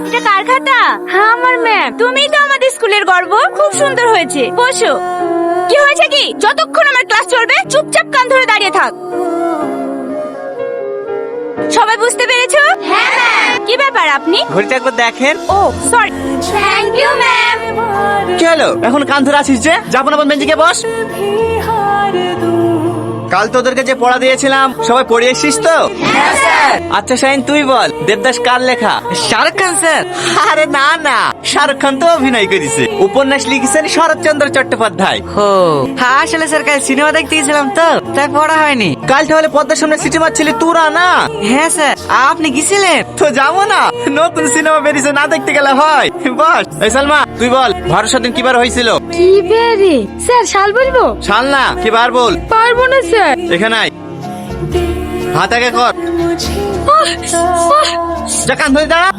এটা কার খাতা? হ্যাঁ আমার ম্যাম। তুমিই তো আমাদের স্কুলের গর্ব। খুব সুন্দর হয়েছে, বসো। কি হয়েছে কি? যতক্ষণ আমার ক্লাস চলবে চুপচাপ কান ধরে দাঁড়িয়ে থাক। সবাই বুঝতে পেরেছো? হ্যাঁ ম্যাম। কি ব্যাপার আপনি? ঘড়িটা একবার দেখেন। ও সরি। Thank you ma'am. কি হলো এখন কান ধরে আছিস যে? যাবো না বেঞ্চে গিয়ে বস। কাল তোদেরকে যে পড়া দিয়েছিলাম সবাই পড়ে এসছিস তো? হ্যাঁ স্যার। আচ্ছা শাহিন তুই বল, দেবদাস কার লেখা? শাহরুখ খান স্যার। আরে না না, শাহরুখ খান তো অভিনয় করেছে। উপন্যাস লিখেছেন শরৎচন্দ্র চট্টোপাধ্যায়। ও হ্যাঁ, আসলে স্যার কাল সিনেমা দেখতে গেছিলাম তো তাই পড়া হয়নি। কাল তাহলে পদ্মার সামনে সিটি মারছিলি তোরা না? হ্যাঁ স্যার, আপনি গেছিলেন? তো যাবো না, নতুন সিনেমা বেরিয়েছে, না দেখতে গেলে হয়? বস। এই সালমা তুই বল, ভরসা দিন কিবার হয়েছিল? কি বেরি স্যার, শাল বলবো? শাল না, কিবার বল। পারবো না স্যার। এখানে আয়, হাত আগে কর। যা কান ধরে দাঁড়া।